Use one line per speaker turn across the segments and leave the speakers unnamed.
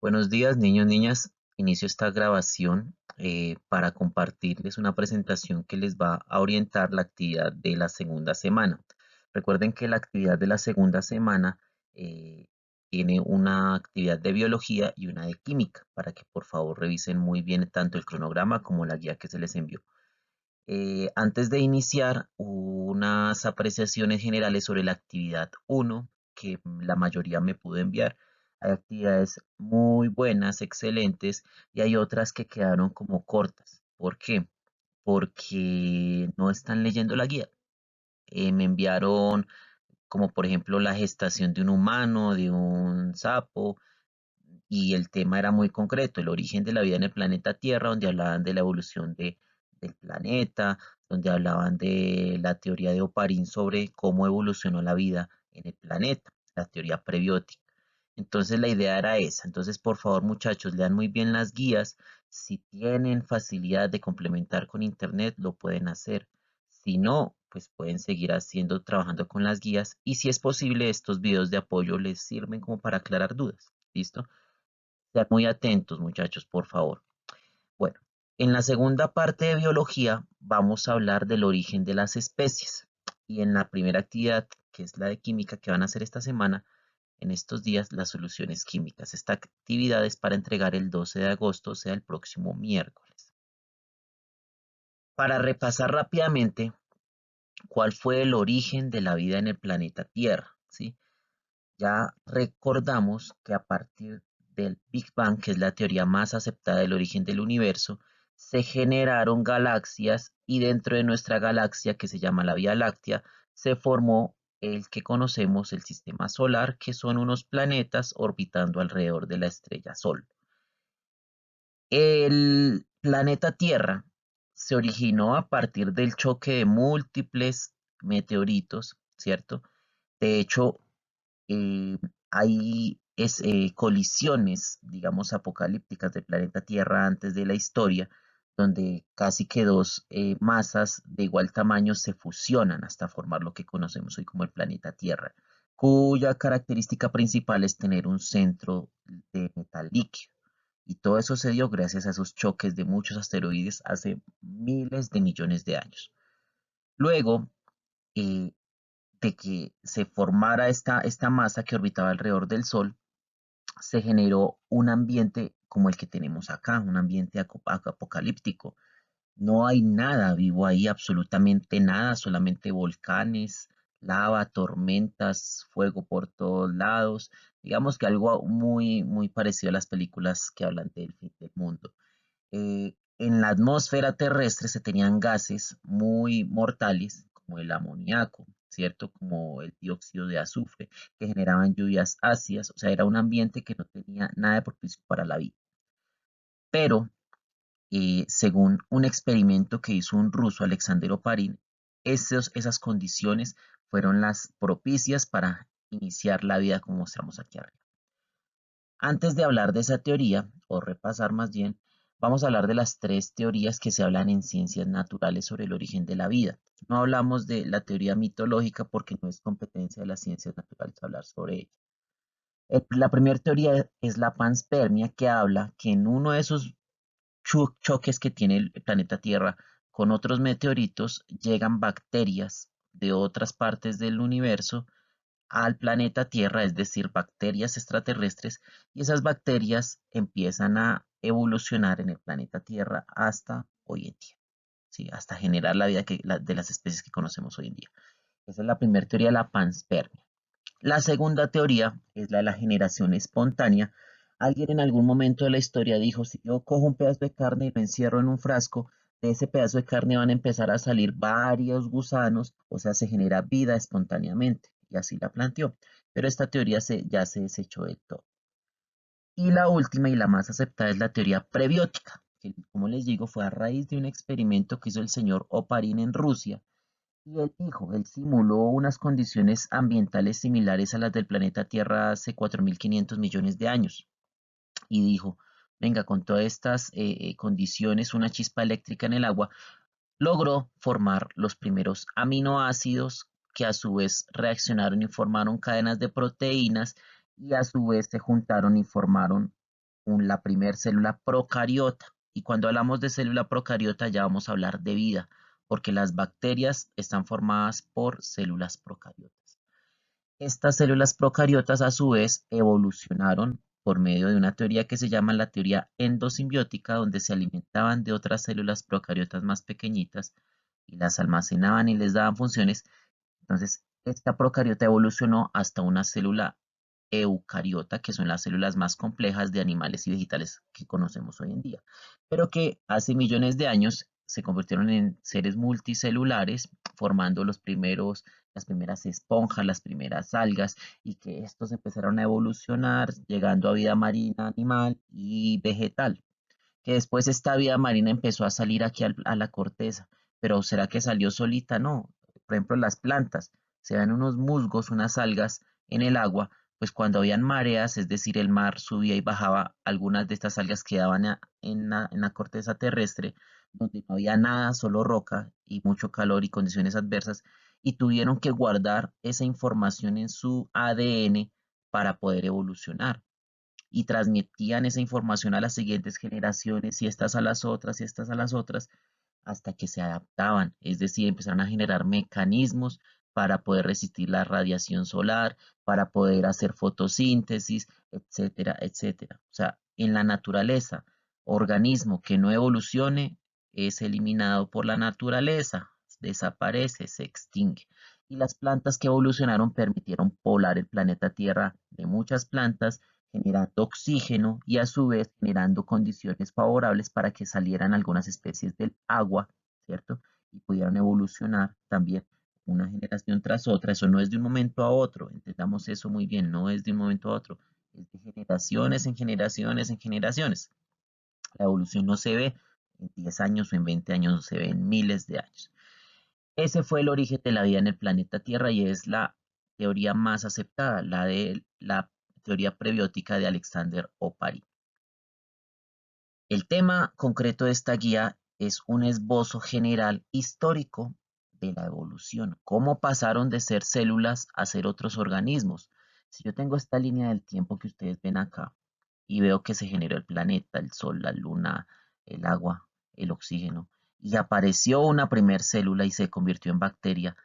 Buenos días, niños, niñas. Inicio esta grabación para compartirles una presentación que les va a orientar la actividad de la segunda semana. Recuerden que la actividad de la segunda semana eh, tiene una actividad de biología y una de química, para que por favor revisen muy bien tanto el cronograma como la guía que se les envió. Antes de iniciar, unas apreciaciones generales sobre la actividad uno que la mayoría me pudo enviar. Hay actividades muy buenas, excelentes, y hay otras que quedaron como cortas. ¿Por qué? Porque no están leyendo la guía. Me enviaron como por ejemplo la gestación de un humano, de un sapo, y el tema era muy concreto, el origen de la vida en el planeta Tierra, donde hablaban de la evolución del planeta, donde hablaban de la teoría de Oparín sobre cómo evolucionó la vida en el planeta, la teoría prebiótica. Entonces la idea era esa. Entonces, por favor, muchachos, lean muy bien las guías. Si tienen facilidad de complementar con internet, lo pueden hacer. Si no, pues pueden seguir haciendo, trabajando con las guías. Y si es posible, estos videos de apoyo les sirven como para aclarar dudas. ¿Listo? Sean muy atentos, muchachos, por favor. Bueno, en la segunda parte de biología vamos a hablar del origen de las especies. Y en la primera actividad, que es la de química que van a hacer esta semana, en estos días, las soluciones químicas. Esta actividad es para entregar el 12 de agosto, o sea, el próximo miércoles. Para repasar rápidamente cuál fue el origen de la vida en el planeta Tierra, ¿sí? Ya recordamos que a partir del Big Bang, que es la teoría más aceptada del origen del universo, se generaron galaxias y dentro de nuestra galaxia, que se llama la Vía Láctea, se formó el que conocemos el sistema solar, que son unos planetas orbitando alrededor de la estrella Sol. El planeta Tierra se originó a partir del choque de múltiples meteoritos, ¿cierto? De hecho, eh, hay colisiones, digamos, apocalípticas del planeta Tierra antes de la historia, donde casi que dos masas de igual tamaño se fusionan hasta formar lo que conocemos hoy como el planeta Tierra, cuya característica principal es tener un centro de metal líquido. Y todo eso se dio gracias a esos choques de muchos asteroides hace miles de millones de años. Luego, eh, de que se formara esta masa que orbitaba alrededor del Sol, se generó un ambiente como el que tenemos acá, un ambiente apocalíptico. No hay nada vivo ahí, absolutamente nada, solamente volcanes, lava, tormentas, fuego por todos lados. Digamos que algo muy, muy parecido a las películas que hablan del fin del mundo. En la atmósfera terrestre se tenían gases muy mortales, como el amoníaco, ¿cierto? Como el dióxido de azufre, que generaban lluvias ácidas, o sea, era un ambiente que no tenía nada de propicio para la vida. Pero, según un experimento que hizo un ruso, Alexander Oparin, esas condiciones fueron las propicias para iniciar la vida como mostramos aquí arriba. Antes de hablar de esa teoría, o repasar más bien, vamos a hablar de las tres teorías que se hablan en ciencias naturales sobre el origen de la vida. No hablamos de la teoría mitológica porque no es competencia de las ciencias naturales hablar sobre ella. La primera teoría es la panspermia, que habla que en uno de esos choques que tiene el planeta Tierra con otros meteoritos llegan bacterias de otras partes del universo al planeta Tierra, es decir, bacterias extraterrestres, y esas bacterias empiezan a evolucionar en el planeta Tierra hasta hoy en día, ¿sí? Hasta generar la vida de las especies que conocemos hoy en día. Esa es la primera teoría, la panspermia. La segunda teoría es la de la generación espontánea. Alguien en algún momento de la historia dijo, si yo cojo un pedazo de carne y lo encierro en un frasco, de ese pedazo de carne van a empezar a salir varios gusanos, o sea, se genera vida espontáneamente. Y así la planteó. Pero esta teoría ya se desechó del todo. Y la última y la más aceptada es la teoría prebiótica, que como les digo fue a raíz de un experimento que hizo el señor Oparin en Rusia, y él dijo, él simuló unas condiciones ambientales similares a las del planeta Tierra hace 4.500 millones de años. Y dijo, venga, con todas estas condiciones, una chispa eléctrica en el agua logró formar los primeros aminoácidos que a su vez reaccionaron y formaron cadenas de proteínas y a su vez se juntaron y formaron la primer célula procariota. Y cuando hablamos de célula procariota ya vamos a hablar de vida, porque las bacterias están formadas por células procariotas. Estas células procariotas a su vez evolucionaron por medio de una teoría que se llama la teoría endosimbiótica, donde se alimentaban de otras células procariotas más pequeñitas y las almacenaban y les daban funciones. Entonces, esta procariota evolucionó hasta una célula eucariota, que son las células más complejas de animales y vegetales que conocemos hoy en día, pero que hace millones de años se convirtieron en seres multicelulares, formando las primeras esponjas, las primeras algas, y que estos empezaron a evolucionar, llegando a vida marina, animal y vegetal, que después esta vida marina empezó a salir aquí a la corteza, pero ¿será que salió solita? No. Por ejemplo, las plantas, se ven unos musgos, unas algas en el agua, pues cuando habían mareas, es decir, el mar subía y bajaba, algunas de estas algas quedaban en la corteza terrestre, donde no había nada, solo roca y mucho calor y condiciones adversas, y tuvieron que guardar esa información en su ADN para poder evolucionar y transmitían esa información a las siguientes generaciones y estas a las otras y estas a las otras hasta que se adaptaban, es decir, empezaron a generar mecanismos para poder resistir la radiación solar, para poder hacer fotosíntesis, etcétera, etcétera. O sea, en la naturaleza, organismo que no evolucione es eliminado por la naturaleza, desaparece, se extingue. Y las plantas que evolucionaron permitieron poblar el planeta Tierra de muchas plantas, generando oxígeno y a su vez generando condiciones favorables para que salieran algunas especies del agua, ¿cierto? Y pudieran evolucionar también una generación tras otra. Eso no es de un momento a otro, entendamos eso muy bien, no es de un momento a otro, es de generaciones en generaciones en generaciones. La evolución no se ve en 10 años o en 20 años, no se ve en miles de años. Ese fue el origen de la vida en el planeta Tierra y es la teoría más aceptada, la de la teoría prebiótica de Alexander Oparin. El tema concreto de esta guía es un esbozo general histórico de la evolución, cómo pasaron de ser células a ser otros organismos. Si yo tengo esta línea del tiempo que ustedes ven acá y veo que se generó el planeta, el sol, la luna, el agua, el oxígeno, y apareció una primer célula y se convirtió en bacteria,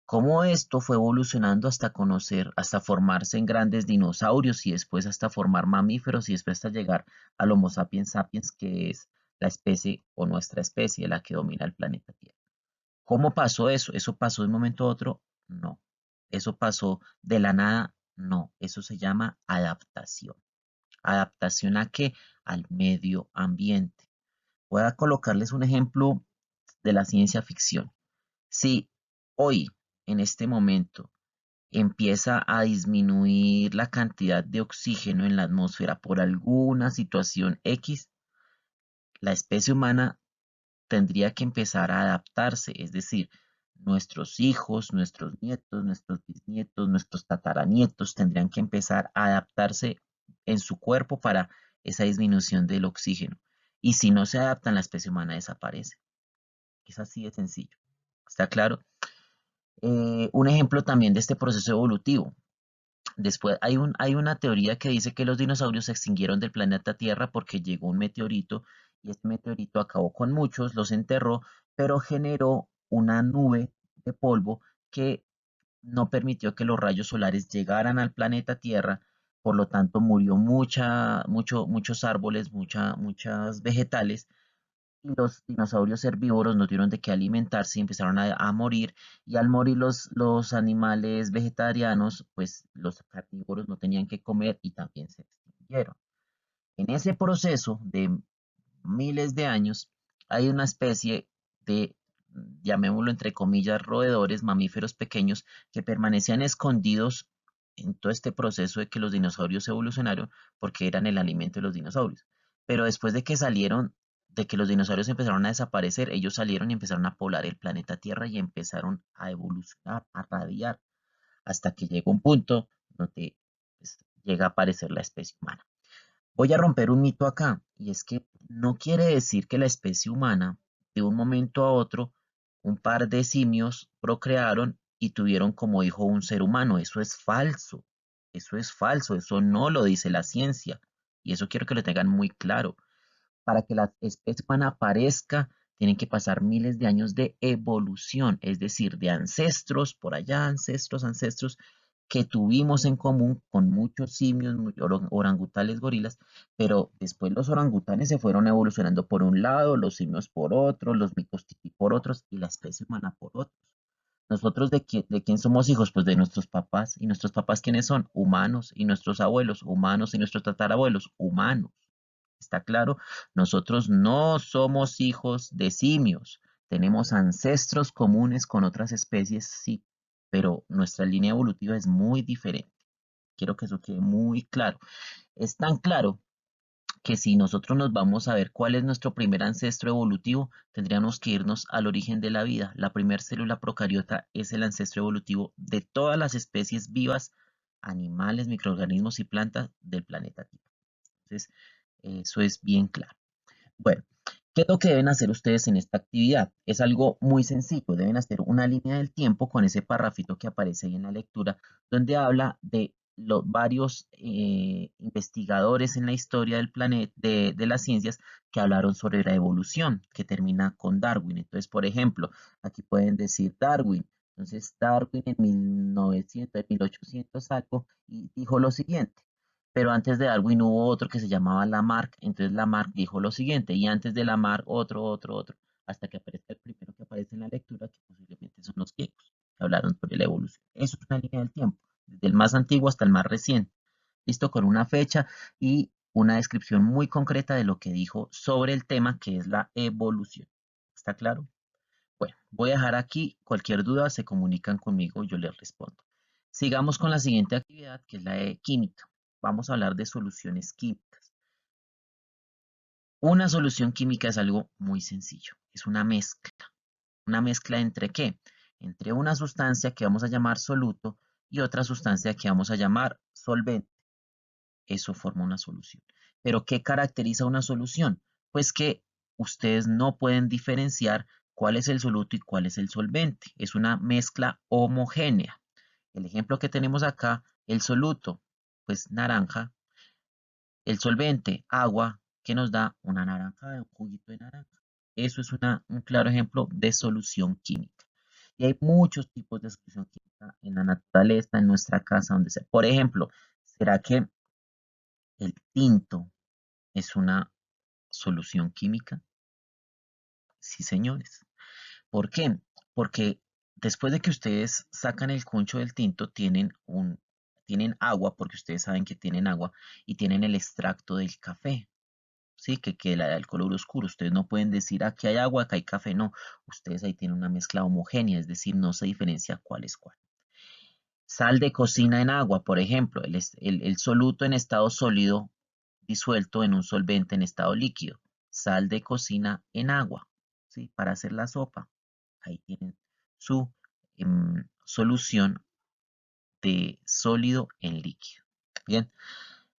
cómo esto fue evolucionando hasta conocer, hasta formarse en grandes dinosaurios y después hasta formar mamíferos y después hasta llegar al Homo sapiens sapiens, que es la especie o nuestra especie la que domina el planeta Tierra. ¿Cómo pasó eso? ¿Eso pasó de un momento a otro? No. ¿Eso pasó de la nada? No. Eso se llama adaptación. ¿Adaptación a qué? Al medio ambiente. Voy a colocarles un ejemplo de la ciencia ficción. Si hoy, en este momento, empieza a disminuir la cantidad de oxígeno en la atmósfera por alguna situación X, la especie humana tendría que empezar a adaptarse, es decir, nuestros hijos, nuestros nietos, nuestros bisnietos, nuestros tataranietos tendrían que empezar a adaptarse en su cuerpo para esa disminución del oxígeno. Y si no se adaptan, la especie humana desaparece. Es así de sencillo. ¿Está claro? Un ejemplo también de este proceso evolutivo. Después hay una teoría que dice que los dinosaurios se extinguieron del planeta Tierra porque llegó un meteorito y este meteorito acabó con muchos, los enterró, pero generó una nube de polvo que no permitió que los rayos solares llegaran al planeta Tierra, por lo tanto murió muchos árboles, muchas vegetales y los dinosaurios herbívoros no tuvieron de qué alimentarse y empezaron a morir. Y al morir los animales vegetarianos, pues los carnívoros no tenían que comer y también se extinguieron. En ese proceso de miles de años, hay una especie de, llamémoslo entre comillas, roedores, mamíferos pequeños, que permanecían escondidos en todo este proceso de que los dinosaurios evolucionaron porque eran el alimento de los dinosaurios. Pero después de que salieron, de que los dinosaurios empezaron a desaparecer, ellos salieron y empezaron a poblar el planeta Tierra y empezaron a evolucionar, a radiar, hasta que llegó un punto donde pues, llega a aparecer la especie humana. Voy a romper un mito acá, y es que no quiere decir que la especie humana, de un momento a otro, un par de simios procrearon y tuvieron como hijo un ser humano. Eso es falso, eso es falso, eso no lo dice la ciencia. Y eso quiero que lo tengan muy claro. Para que la especie humana aparezca, tienen que pasar miles de años de evolución, es decir, de ancestros, por allá, ancestros que tuvimos en común con muchos simios, orangutanes, gorilas, pero después los orangutanes se fueron evolucionando por un lado, los simios por otro, los micos tití por otros y la especie humana por otros. Nosotros de quién somos hijos? Pues de nuestros papás. ¿Y nuestros papás quiénes son? Humanos. ¿Y nuestros abuelos? Humanos. ¿Y nuestros tatarabuelos? Humanos. ¿Está claro? Nosotros no somos hijos de simios. Tenemos ancestros comunes con otras especies, sí, pero nuestra línea evolutiva es muy diferente. Quiero que eso quede muy claro. Es tan claro que si nosotros nos vamos a ver cuál es nuestro primer ancestro evolutivo, tendríamos que irnos al origen de la vida. La primera célula procariota es el ancestro evolutivo de todas las especies vivas, animales, microorganismos y plantas del planeta Tierra. Entonces, eso es bien claro. Bueno, ¿qué es lo que deben hacer ustedes en esta actividad? Es algo muy sencillo. Deben hacer una línea del tiempo con ese parrafito que aparece ahí en la lectura, donde habla de los varios investigadores en la historia del planeta, de las ciencias, que hablaron sobre la evolución, que termina con Darwin. Entonces, por ejemplo, aquí pueden decir Darwin. Entonces, Darwin en 1900, 1800 algo, y dijo lo siguiente. Pero antes de Darwin hubo otro que se llamaba Lamarck, entonces Lamarck dijo lo siguiente, y antes de Lamarck otro, hasta que aparezca el primero que aparece en la lectura, que posiblemente son los griegos, que hablaron sobre la evolución. Eso es una línea del tiempo, desde el más antiguo hasta el más reciente, listo, con una fecha y una descripción muy concreta de lo que dijo sobre el tema que es la evolución. ¿Está claro? Bueno, voy a dejar aquí, cualquier duda se comunican conmigo, yo les respondo. Sigamos con la siguiente actividad, que es la de química. Vamos a hablar de soluciones químicas. Una solución química es algo muy sencillo, es una mezcla. ¿Una mezcla entre qué? Entre una sustancia que vamos a llamar soluto y otra sustancia que vamos a llamar solvente. Eso forma una solución. Pero ¿qué caracteriza una solución? Pues que ustedes no pueden diferenciar cuál es el soluto y cuál es el solvente. Es una mezcla homogénea. El ejemplo que tenemos acá, el soluto, pues naranja. El solvente, agua, que nos da una naranja, un juguito de naranja. Eso es un claro ejemplo de solución química. Y hay muchos tipos de solución química en la naturaleza, en nuestra casa, donde sea. Por ejemplo, ¿será que el tinto es una solución química? Sí, señores. ¿Por qué? Porque después de que ustedes sacan el concho del tinto, tienen agua, porque ustedes saben que tienen agua, y tienen el extracto del café. Sí, que la da el color oscuro. Ustedes no pueden decir aquí hay agua, acá hay café. No, ustedes ahí tienen una mezcla homogénea, es decir, no se diferencia cuál es cuál. Sal de cocina en agua, por ejemplo, el soluto en estado sólido disuelto en un solvente en estado líquido. Sal de cocina en agua, ¿sí? Para hacer la sopa. Ahí tienen su solución de sólido en líquido. Bien,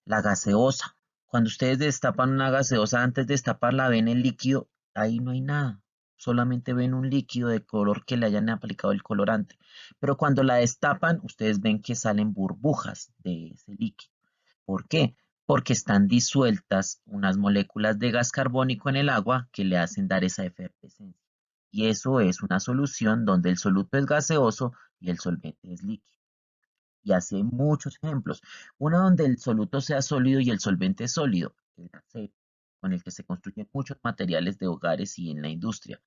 la gaseosa. Cuando ustedes destapan una gaseosa, antes de destaparla ven el líquido, ahí no hay nada. Solamente ven un líquido de color que le hayan aplicado el colorante. Pero cuando la destapan, ustedes ven que salen burbujas de ese líquido. ¿Por qué? Porque están disueltas unas moléculas de gas carbónico en el agua que le hacen dar esa efervescencia. Y eso es una solución donde el soluto es gaseoso y el solvente es líquido. Y así hay muchos ejemplos. Uno donde el soluto sea sólido y el solvente es sólido, el acero, con el que se construyen muchos materiales de hogares y en la industria.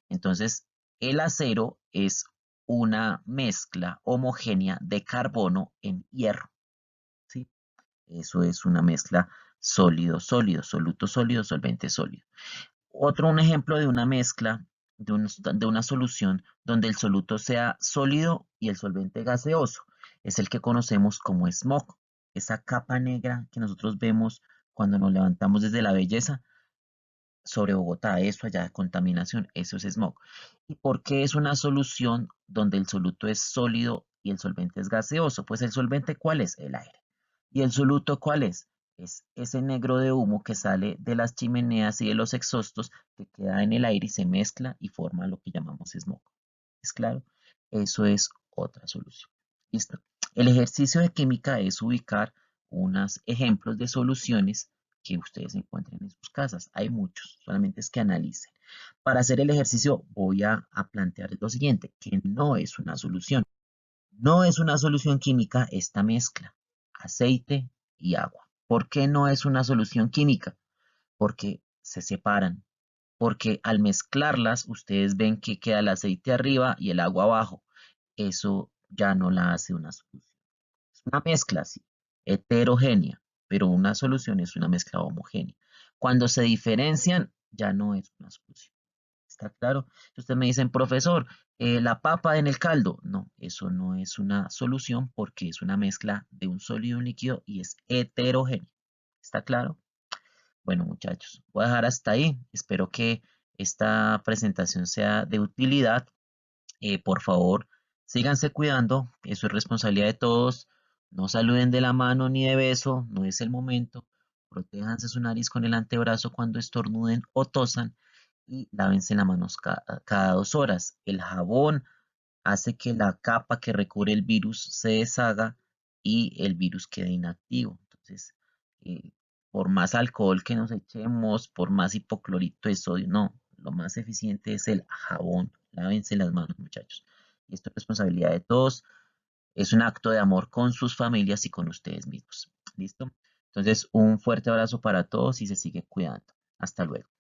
Entonces, el acero es una mezcla homogénea de carbono en hierro, ¿sí? Eso es una mezcla sólido, soluto sólido, solvente sólido. Un ejemplo de una mezcla, de una solución donde el soluto sea sólido y el solvente gaseoso, es el que conocemos como smog, esa capa negra que nosotros vemos cuando nos levantamos desde la belleza sobre Bogotá, eso allá, contaminación, eso es smog. ¿Y por qué es una solución donde el soluto es sólido y el solvente es gaseoso? Pues el solvente, ¿cuál es? El aire. ¿Y el soluto cuál es? Es ese negro de humo que sale de las chimeneas y de los exhaustos que queda en el aire y se mezcla y forma lo que llamamos smog. ¿Es claro? Eso es otra solución. Listo. El ejercicio de química es ubicar unos ejemplos de soluciones que ustedes encuentren en sus casas. Hay muchos, solamente es que analicen. Para hacer el ejercicio voy a plantear lo siguiente, que no es una solución. No es una solución química esta mezcla, aceite y agua. ¿Por qué no es una solución química? Porque se separan, porque al mezclarlas ustedes ven que queda el aceite arriba y el agua abajo. Eso ya no la hace una solución. Es una mezcla, sí, heterogénea, pero una solución es una mezcla homogénea. Cuando se diferencian, ya no es una solución. ¿Está claro? Si ustedes me dicen, profesor, la papa en el caldo. No, eso no es una solución porque es una mezcla de un sólido y un líquido y es heterogéneo. ¿Está claro? Bueno, muchachos, voy a dejar hasta ahí. Espero que esta presentación sea de utilidad. Por favor, síganse cuidando. Eso es responsabilidad de todos. No saluden de la mano ni de beso. No es el momento. Protéjanse su nariz con el antebrazo cuando estornuden o tosan y lávense las manos cada 2 horas. El jabón hace que la capa que recubre el virus se deshaga y el virus quede inactivo. Entonces, eh, por más alcohol que nos echemos, por más hipoclorito de sodio, no, lo más eficiente es el jabón. Lávense las manos, muchachos. Y esto es responsabilidad de todos. Es un acto de amor con sus familias y con ustedes mismos. ¿Listo? Entonces, un fuerte abrazo para todos y se sigue cuidando. Hasta luego.